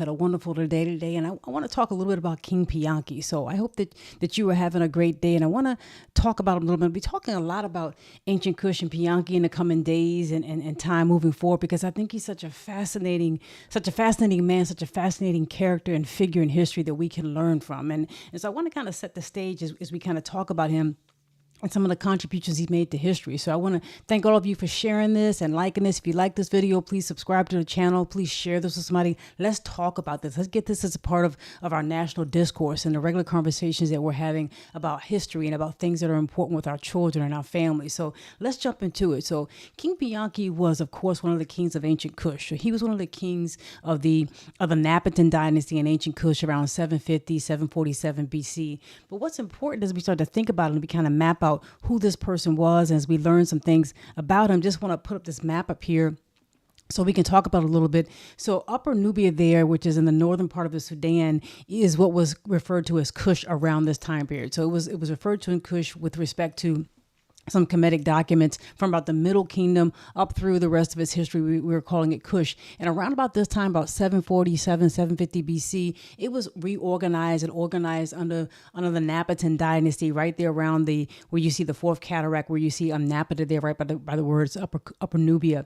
Had a wonderful day today, and I want to talk a little bit about King Piankhy. So I hope that you are having a great day, and I want to talk about him a little bit. I'll be talking a lot about ancient Kush and Piankhy in the coming days and time moving forward, because I think he's such a fascinating man, such a fascinating character and figure in history that we can learn from. And so I want to kind of set the stage as we kind of talk about him and some of the contributions he made to history. So I want to thank all of you for sharing this and liking this. If you like this video, please subscribe to the channel. Please share this with somebody. Let's talk about this. Let's get this as a part of our national discourse and the regular conversations that we're having about history and about things that are important with our children and our families. So let's jump into it. So King Piankhy was, of course, one of the kings of ancient Kush. So he was one of the kings of the Napatan dynasty in ancient Kush around 750, 747 BC. But what's important as we start to think about it and we kind of map out who this person was, and as we learn some things about him, just want to put up this map up here so we can talk about it a little bit. So Upper Nubia there, which is in the northern part of the Sudan, is what was referred to as Kush around this time period. So it was referred to in Kush with respect to some Kemetic documents from about the Middle Kingdom up through the rest of its history. We were calling it Kush. And around about this time, about 747, 750 BC, it was reorganized and organized under the Napatan dynasty, right there around where you see the fourth cataract, where you see Napata there, right by the words Upper Nubia.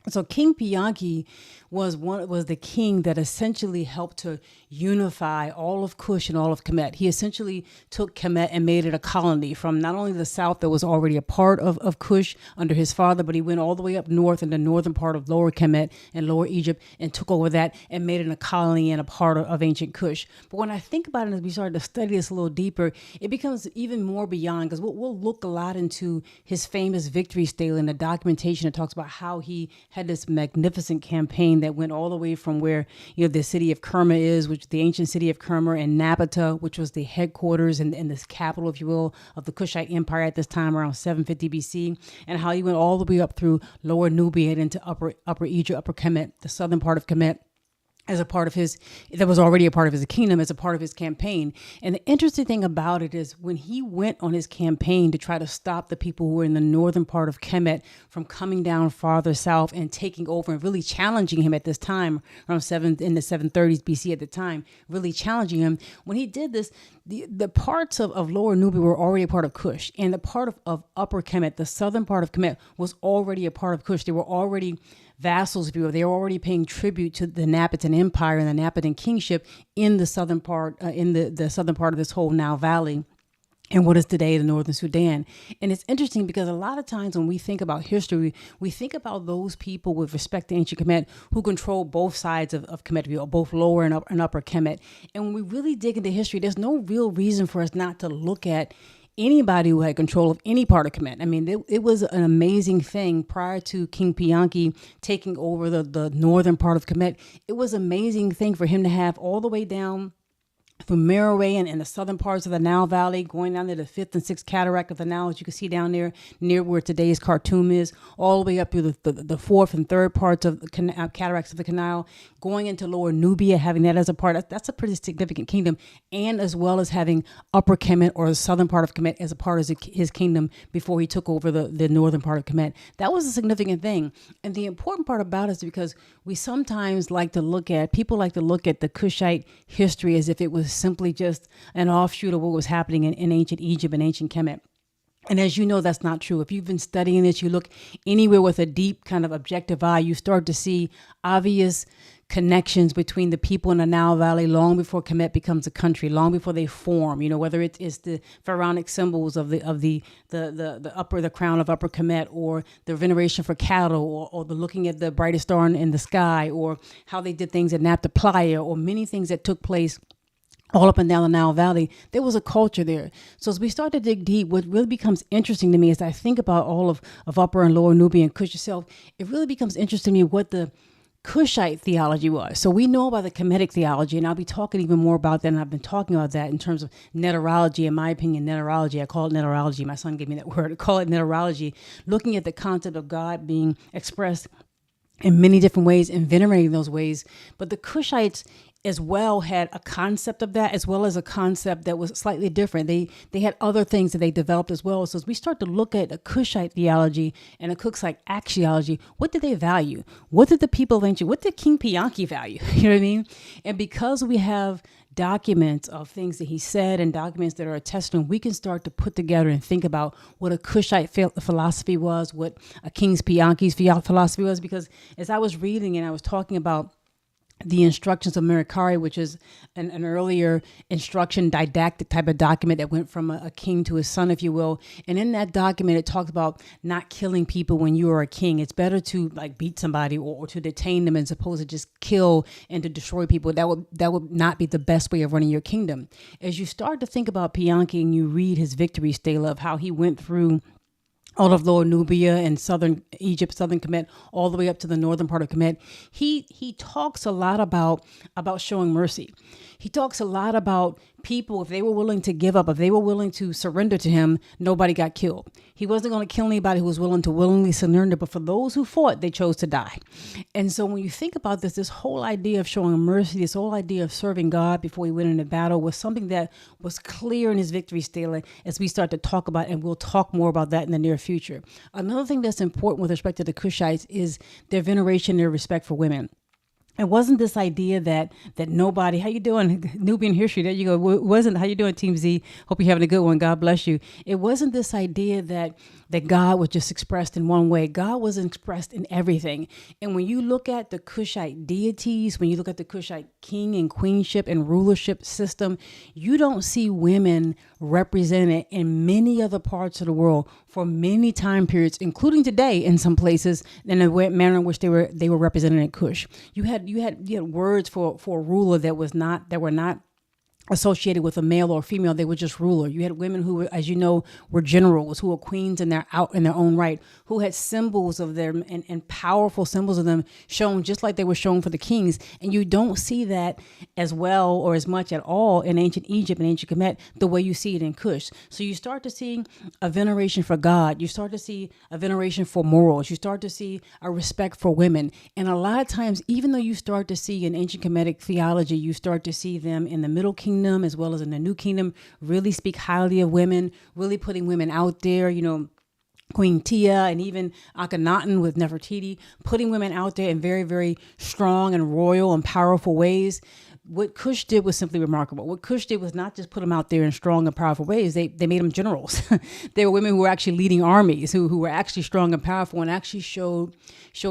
So King Piankhy was the king that essentially helped to unify all of Kush and all of Kemet. He essentially took Kemet and made it a colony from not only the south that was already a part of Kush under his father, but he went all the way up north in the northern part of Lower Kemet and Lower Egypt and took over that and made it a colony and a part of ancient Kush. But when I think about it, as we started to study this a little deeper, it becomes even more beyond, because we'll look a lot into his famous victory stele and the documentation that talks about how he had this magnificent campaign that went all the way from where the city of Kerma is, which is the ancient city of Kerma, and Napata, which was the headquarters and this capital, if you will, of the Kushite Empire at this time around 750 BC, and how he went all the way up through Lower Nubia and into Upper Egypt, Upper Kemet, the southern part of Kemet, as a part of that was already a part of his kingdom, as a part of his campaign. And the interesting thing about it is when he went on his campaign to try to stop the people who were in the northern part of Kemet from coming down farther south and taking over and really challenging him at this time, around in the 730s BC at the time, really challenging him. When he did this, the parts of Lower Nubia were already a part of Kush, and the part of Upper Kemet, the southern part of Kemet, was already a part of Kush. They were already vassals, if you will. They were already paying tribute to the Napatan Empire and the Napatan kingship in the southern part, the southern part of this whole Nile Valley, and what is today the northern Sudan. And it's interesting because a lot of times when we think about history, we think about those people with respect to ancient Kemet who control both sides of Kemet, both lower and upper Kemet. And when we really dig into history, there's no real reason for us not to look at anybody who had control of any part of Kemet. I mean, it was an amazing thing prior to King Piankhy taking over the northern part of Kemet. It was an amazing thing for him to have all the way down from Meroe and the southern parts of the Nile Valley, going down to the fifth and sixth cataract of the Nile, as you can see down there near where today's Khartoum is, all the way up through the fourth and third parts of the cataracts of the canal, going into Lower Nubia, having that as a part. That's a pretty significant kingdom, and as well as having Upper Kemet, or the southern part of Kemet, as a part of his kingdom before he took over the northern part of Kemet. That was a significant thing. And the important part about it is because we sometimes people like to look at the Kushite history as if it was simply just an offshoot of what was happening in ancient Egypt and ancient Kemet. And as you know, that's not true. If you've been studying this, you look anywhere with a deep kind of objective eye, you start to see obvious connections between the people in the Nile Valley long before Kemet becomes a country, long before they form. Whether it is the pharaonic symbols of the crown of Upper Kemet, or the veneration for cattle, or the looking at the brightest star in the sky, or how they did things at Nabta Playa, or many things that took place all up and down the Nile Valley. There was a culture there. So as we start to dig deep, what really becomes interesting to me as I think about all of Upper and Lower Nubia and Kush itself, it really becomes interesting to me what the Kushite theology was. So we know about the Kemetic theology, and I'll be talking even more about that, and I've been talking about that in terms of netterology. In my opinion, netterology, I call it netterology. My son gave me that word. I call it netterology, looking at the concept of God being expressed in many different ways and venerating those ways. But the Kushites as well had a concept of that, as well as a concept that was slightly different. They had other things that they developed as well. So as we start to look at a Cushite theology and a Cushite axiology, what did they value? What did the people of ancient, what did King Piankhy value? You know what I mean? And because we have documents of things that he said and documents that are attested to, we can start to put together and think about what a Cushite philosophy was, what a King Piankhy's philosophy was. Because as I was reading and I was talking about the instructions of Merikari, which is an earlier instruction didactic type of document that went from a king to his son, if you will. And in that document, it talks about not killing people when you are a king. It's better to like beat somebody or to detain them as opposed to just kill and to destroy people. That would not be the best way of running your kingdom. As you start to think about Piankhy and you read his victory stela of how he went through all of Lower Nubia and southern Egypt, southern Kemet, all the way up to the northern part of Kemet, he talks a lot about showing mercy. He talks a lot about people, if they were willing to give up, if they were willing to surrender to him, nobody got killed. He wasn't going to kill anybody who was willing to willingly surrender, but for those who fought, they chose to die. And so when you think about this whole idea of showing mercy, this whole idea of serving God before he went into battle was something that was clear in his victory stela as we start to talk about, and we'll talk more about that in the near future. Another thing that's important with respect to the Kushites is their veneration, their respect for women. It wasn't this idea that nobody, how you doing? Nubian history, there you go. How you doing, Team Z? Hope you're having a good one. God bless you. It wasn't this idea that God was just expressed in one way. God was expressed in everything. And when you look at the Kushite deities, when you look at the Kushite king and queenship and rulership system, you don't see women represented in many other parts of the world for many time periods, including today in some places, in a manner in which they were represented in Kush. You had words for a ruler that were not associated with a male or female. They were just ruler. You had women who, as you know, were generals, who were queens in their own right, who had symbols of them and powerful symbols of them shown just like they were shown for the kings. And you don't see that as well or as much at all in ancient Egypt and ancient Kemet the way you see it in Kush. So you start to see a veneration for God. You start to see a veneration for morals. You start to see a respect for women. And a lot of times, even though you start to see in ancient Kemetic theology, you start to see them in the Middle Kingdom as well as in the New Kingdom really speak highly of women, really putting women out there, Queen Tia and even Akhenaten with Nefertiti, putting women out there in very, very strong and royal and powerful ways. What Kush did was simply remarkable. What Kush did was not just put them out there in strong and powerful ways. They made them generals. They were women who were actually leading armies, who were actually strong and powerful, and actually showed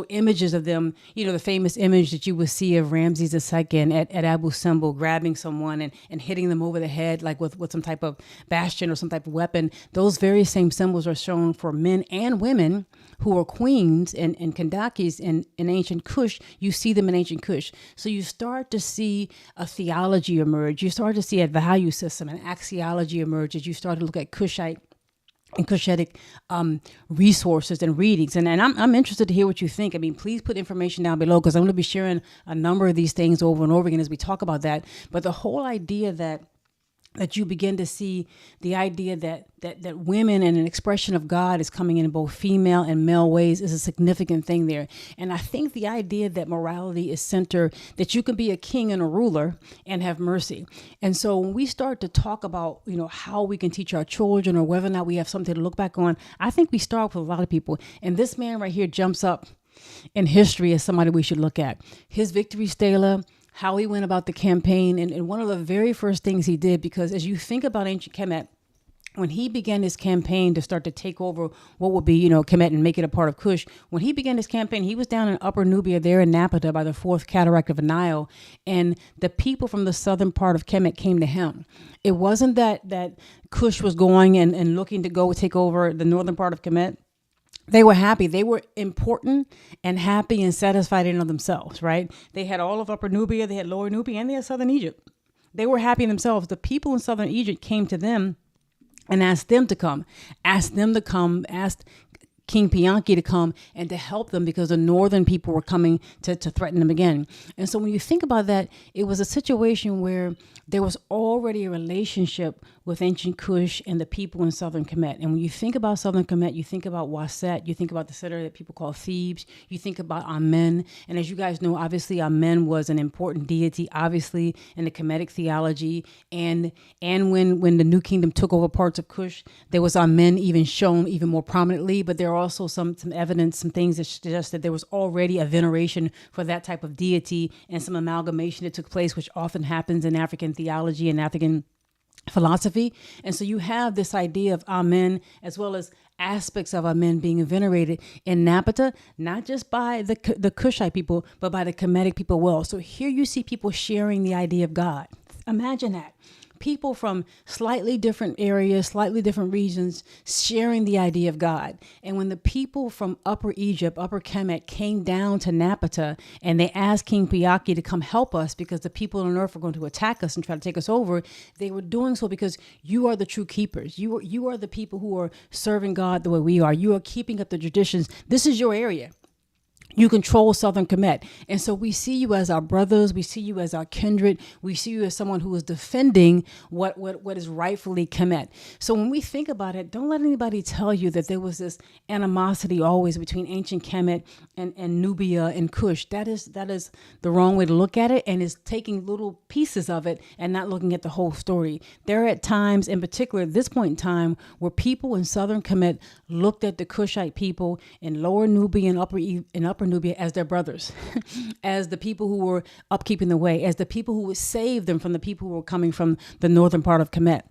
images of them. The famous image that you would see of Ramses II at Abu Simbel grabbing someone and hitting them over the head, like with some type of bastion or some type of weapon. Those very same symbols are shown for men and women who are queens and Kandakis in ancient Kush. You see them in ancient Kush. So you start to see a theology emerge. You start to see a value system, an axiology emerge as you start to look at Kushite and Cushitic resources and readings. And I'm interested to hear what you think. I mean, please put information down below because I'm going to be sharing a number of these things over and over again as we talk about that. But the whole idea that you begin to see the idea that women and an expression of God is coming in both female and male ways is a significant thing there. And I think the idea that morality is centered, that you can be a king and a ruler and have mercy. And so when we start to talk about, how we can teach our children or whether or not we have something to look back on, I think we start with a lot of people. And this man right here jumps up in history as somebody we should look at. His victory stela, how he went about the campaign, and one of the very first things he did, because as you think about ancient Kemet, when he began his campaign to start to take over what would be, Kemet and make it a part of Kush, when he began his campaign, he was down in Upper Nubia there in Napata by the fourth cataract of the Nile, and the people from the southern part of Kemet came to him. It wasn't that Kush was going and looking to go take over the northern part of Kemet. They were happy. They were important and happy and satisfied in themselves, right? They had all of Upper Nubia, they had Lower Nubia, and they had southern Egypt. They were happy in themselves. The people in southern Egypt came to them and asked them to come, asked King Piankhy to come and to help them because the northern people were coming to threaten them again. And so when you think about that, it was a situation where there was already a relationship with ancient Kush and the people in southern Kemet. And when you think about southern Kemet, you think about Waset, you think about the center that people call Thebes, you think about Amen. And as you guys know, obviously Amen was an important deity, obviously in the Kemetic theology. And when the New Kingdom took over parts of Kush, there was Amen even shown even more prominently. But there are also some evidence, some things that suggest that there was already a veneration for that type of deity and some amalgamation that took place, which often happens in African theology and African philosophy. And so you have this idea of Amen as well as aspects of Amen being venerated in Napata, not just by the Kushite people, but by the Kemetic people well. So here you see people sharing the idea of God. Imagine that. People from slightly different areas, slightly different regions, sharing the idea of God. And when the people from Upper Egypt, Upper Kemet, came down to Napata and they asked King Piankhy to come help us because the people on earth were going to attack us and try to take us over, they were doing so because you are the true keepers. You are the people who are serving God the way we are. You are keeping up the traditions. This is your area. You control southern Kemet. And so we see you as our brothers. We see you as our kindred. We see you as someone who is defending what is rightfully Kemet. So when we think about it, don't let anybody tell you that there was this animosity always between ancient Kemet and Nubia and Kush. That is the wrong way to look at it, and is taking little pieces of it and not looking at the whole story. There are at times, in particular at this point in time, where people in southern Kemet looked at the Kushite people in lower Nubia and Upper Nubia as their brothers, as the people who were upkeeping the way, as the people who would save them from the people who were coming from the northern part of Kemet.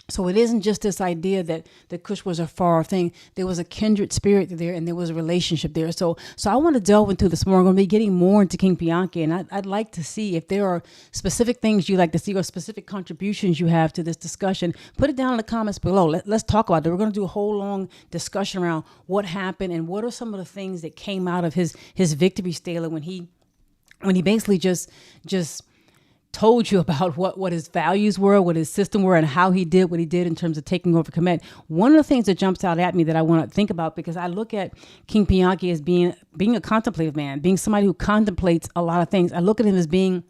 So it isn't just this idea that the Kush was a far off thing. There was a kindred spirit there, and there was a relationship there. So I want to delve into this more. I'm going to be getting more into King Piankhy, and I'd like to see if there are specific things you like to see or specific contributions you have to this discussion. Put it down in the comments below. Let's talk about it. We're going to do a whole long discussion around what happened and what are some of the things that came out of his victory stela when he basically just told you about what his values were, what his system were, and how he did what he did in terms of taking over Kemet. One of the things that jumps out at me that I want to think about, because I look at King Piankhy as being a contemplative man, being somebody who contemplates a lot of things. I look at him as being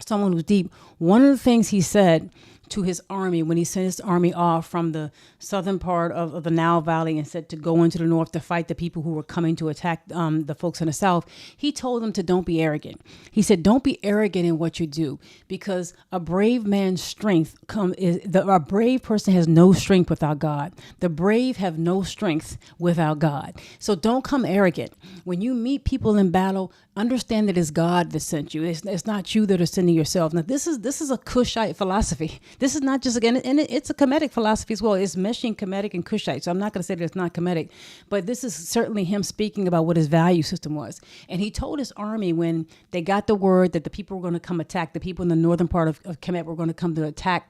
someone who's deep. One of the things he said to his army when he sent his army off from the southern part of the Nile Valley and said to go into the north to fight the people who were coming to attack the folks in the south, he told them to don't be arrogant. He said, don't be arrogant in what you do, because a brave man's strength a brave person has no strength without God. The brave have no strength without God. So don't come arrogant. When you meet people in battle, understand that it's God that sent you. It's not you that are sending yourself. Now, this is a Kushite philosophy. This is not just, again, and it's a Kemetic philosophy as well. It's meshing Kemetic and Kushite. So I'm not going to say that it's not Kemetic, but this is certainly him speaking about what his value system was. And he told his army when they got the word that the people were going to come attack, the people in the northern part of Kemet were going to come to attack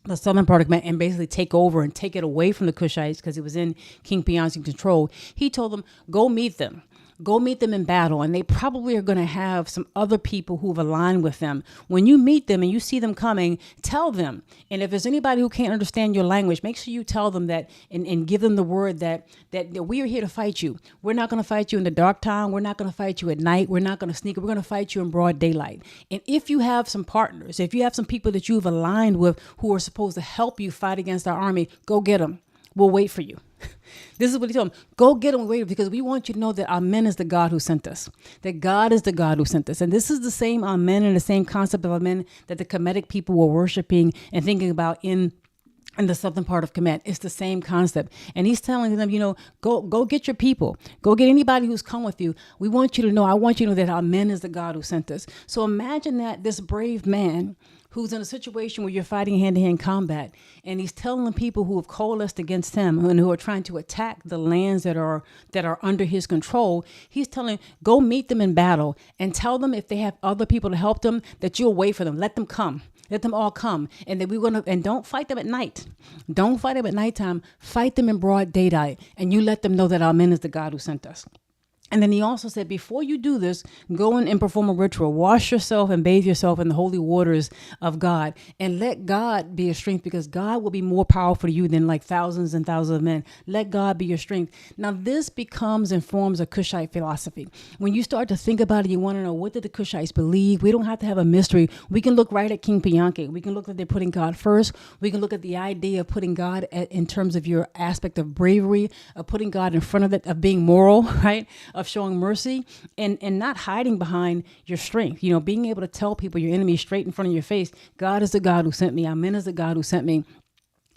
the southern part of Kemet and basically take over and take it away from the Kushites because it was in King Piankhy's control. He told them, go meet them. Go meet them in battle, and they probably are going to have some other people who've aligned with them. When you meet them and you see them coming, tell them. And if there's anybody who can't understand your language, make sure you tell them that and give them the word that we are here to fight you. We're not going to fight you in the dark time. We're not going to fight you at night. We're not going to sneak. We're going to fight you in broad daylight. And if you have some partners, if you have some people that you've aligned with who are supposed to help you fight against our army, go get them. We'll wait for you. This is what he told him. Go get them, wait, because we want you to know that Amen is the God who sent us. That God is the God who sent us. And this is the same Amen and the same concept of Amen that the Kemetic people were worshiping and thinking about in the southern part of Kemet. It's the same concept. And he's telling them, go get your people. Go get anybody who's come with you. We want you to know, I want you to know that Amen is the God who sent us. So imagine that this brave man who's in a situation where you're fighting hand-to-hand combat, and he's telling the people who have coalesced against him and who are trying to attack the lands that are under his control, he's telling, go meet them in battle and tell them if they have other people to help them, that you'll wait for them. Let them come. Let them all come. And that and don't fight them at night. Don't fight them at nighttime. Fight them in broad daylight. And you let them know that Amen is the God who sent us. And then he also said, before you do this, go in and perform a ritual. Wash yourself and bathe yourself in the holy waters of God. And let God be your strength, because God will be more powerful to you than like thousands and thousands of men. Let God be your strength. Now, this becomes and forms a Kushite philosophy. When you start to think about it, you want to know, what did the Kushites believe? We don't have to have a mystery. We can look right at King Piankhy. We can look at they're putting God first. We can look at the idea of putting God in terms of your aspect of bravery, of putting God in front of it, of being moral, right? Of showing mercy and not hiding behind your strength. Being able to tell people, your enemy, straight in front of your face, God is the God who sent me. Amen is the God who sent me.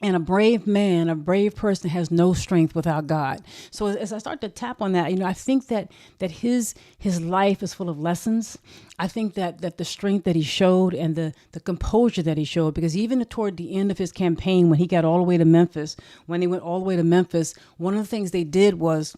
And a brave man, a brave person has no strength without God. So as I start to tap on that, I think that his life is full of lessons. I think that the strength that he showed and the composure that he showed, because even toward the end of his campaign, when he got all the way to Memphis, one of the things they did was,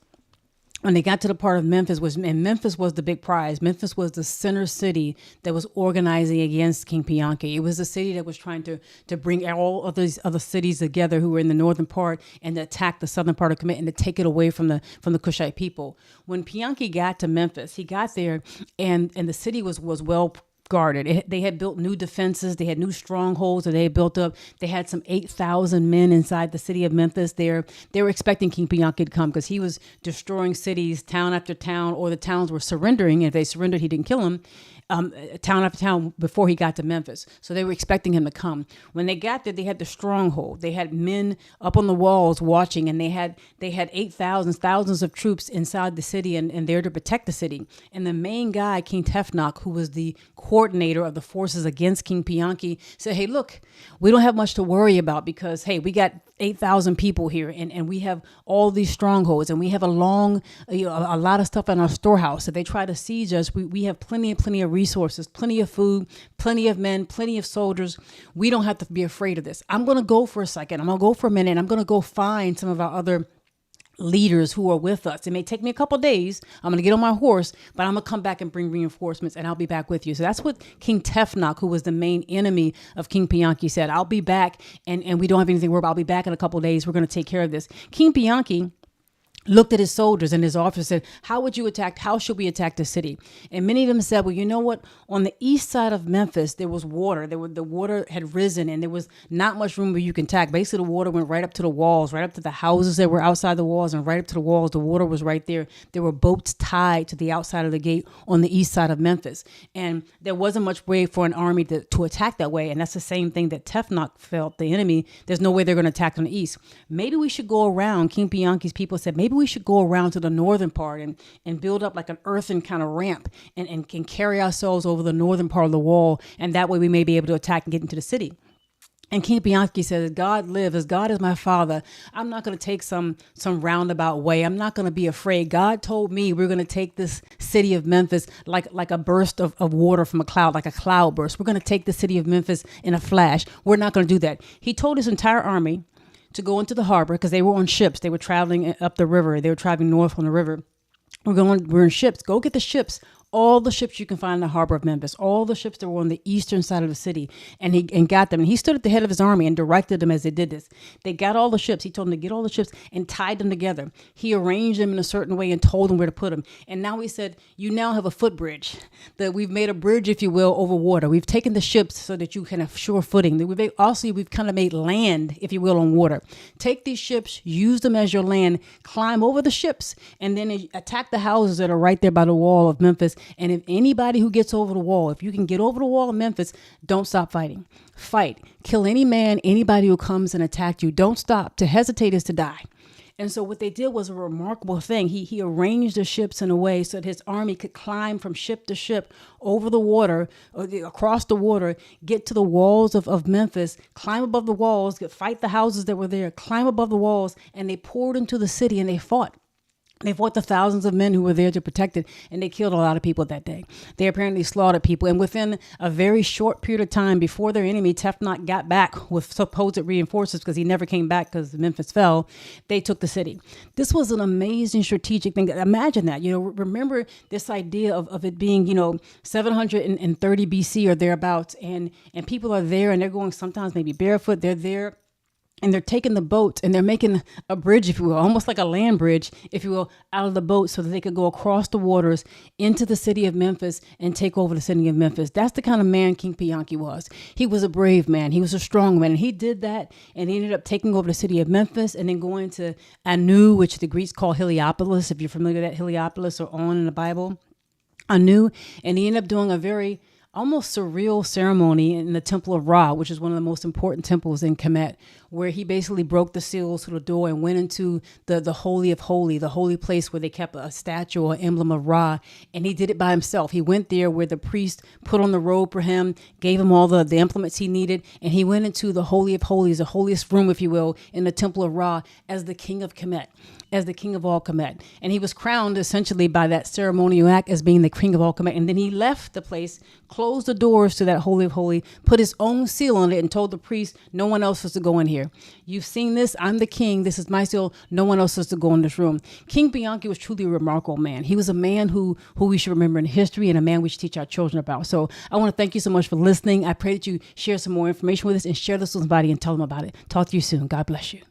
when they got to the part of Memphis, and Memphis was the big prize. Memphis was the center city that was organizing against King Piankhy. It was a city that was trying to bring all of these other cities together who were in the northern part and to attack the southern part of Kemet and to take it away from the Kushite people. When Piankhy got to Memphis, he got there and the city was well guarded. They had built new defenses. They had new strongholds that they had built up. They had some 8,000 men inside the city of Memphis. They were expecting King Piankhy to come because he was destroying cities, town after town, or the towns were surrendering. And if they surrendered, he didn't kill them. Town after town before he got to Memphis. So they were expecting him to come. When they got there, they had the stronghold. They had men up on the walls watching, and they had 8,000, thousands of troops inside the city and there to protect the city. And the main guy, King Tefnach, who was the coordinator of the forces against King Piankhy, said, hey, look, we don't have much to worry about because, hey, we got 8,000 people here and we have all these strongholds and we have a lot of stuff in our storehouse. If they try to siege us, we have plenty of resources, plenty of food, plenty of men, plenty of soldiers. We don't have to be afraid of this. I'm going to go for a second. I'm going to go for a minute. And I'm going to go find some of our other leaders who are with us. It may take me a couple of days. I'm going to get on my horse, but I'm going to come back and bring reinforcements and I'll be back with you. So that's what King Tefnach, who was the main enemy of King Piankhy, said. I'll be back and we don't have anything to worry about. I'll be back in a couple of days. We're going to take care of this. King Piankhy looked at his soldiers and his officers said, how should we attack the city? And many of them said, well, you know what? On the east side of Memphis, there was water. The water had risen and there was not much room where you can attack. Basically, the water went right up to the walls, right up to the houses that were outside the walls and right up to the walls. The water was right there. There were boats tied to the outside of the gate on the east side of Memphis. And there wasn't much way for an army to attack that way. And that's the same thing that Tefnach felt, the enemy. There's no way they're going to attack on the east. Maybe we should go around. King Piankhy's people said, maybe we should go around to the northern part and build up like an earthen kind of ramp and can carry ourselves over the northern part of the wall. And that way we may be able to attack and get into the city. And King Piankhy says, God lives, as God is my father. I'm not going to take some roundabout way. I'm not going to be afraid. God told me we're going to take this city of Memphis like a burst of water from a cloud, like a cloud burst. We're going to take the city of Memphis in a flash. We're not going to do that. He told his entire army to go into the harbor because they were on ships. They were traveling up the river. They were traveling north on the river. We're in ships. Go get the ships. All the ships you can find in the harbor of Memphis, all the ships that were on the eastern side of the city, and he got them. And he stood at the head of his army and directed them as they did this. They got all the ships. He told them to get all the ships and tied them together. He arranged them in a certain way and told them where to put them. And now he said, you now have a footbridge. That we've made a bridge, if you will, over water. We've taken the ships so that you can have sure footing. We've kind of made land, if you will, on water. Take these ships, use them as your land, climb over the ships, and then attack the houses that are right there by the wall of Memphis. And if anybody who gets over the wall, if you can get over the wall of Memphis, don't stop fighting. Fight. Kill any man, anybody who comes and attack you. Don't stop. To hesitate is to die. And so what they did was a remarkable thing. He arranged the ships in a way so that his army could climb from ship to ship over the water, across the water, get to the walls of Memphis, climb above the walls, fight the houses that were there, climb above the walls, and they poured into the city and they fought. They fought the thousands of men who were there to protect it, and they killed a lot of people that day. They apparently slaughtered people, and within a very short period of time before their enemy, Tefnach, got back with supposed reinforcements because he never came back because Memphis fell, they took the city. This was an amazing strategic thing. Imagine that. Remember this idea of it being, 730 BC or thereabouts, and people are there, and they're going sometimes maybe barefoot. They're there and they're taking the boats and they're making a bridge, if you will, almost like a land bridge, if you will, out of the boat so that they could go across the waters into the city of Memphis and take over the city of Memphis. That's the kind of man King Piankhy was. He was a brave man. He was a strong man. And he did that, and he ended up taking over the city of Memphis and then going to Anu, which the Greeks call Heliopolis, if you're familiar with that, Heliopolis or On in the Bible. Anu, and he ended up doing a very almost surreal ceremony in the Temple of Ra, which is one of the most important temples in Kemet, where he basically broke the seals to the door and went into the Holy of Holies, the holy place where they kept a statue or emblem of Ra. And he did it by himself. He went there where the priest put on the robe for him, gave him all the implements he needed, and he went into the Holy of Holies, the holiest room, if you will, in the Temple of Ra as the king of Kemet, as the king of all Kemet. And he was crowned essentially by that ceremonial act as being the king of all Kemet. And then he left the place, closed the doors to that Holy of Holies, put his own seal on it, and told the priest, no one else was to go in here. You've seen this. I'm the king. This is my seal. No one else is to go in this room. King Piankhy was truly a remarkable man. He was a man who we should remember in history, and a man we should teach our children about. So I want to thank you so much for listening. I pray that you share some more information with us and share this with somebody and tell them about it. Talk to you soon. God bless you.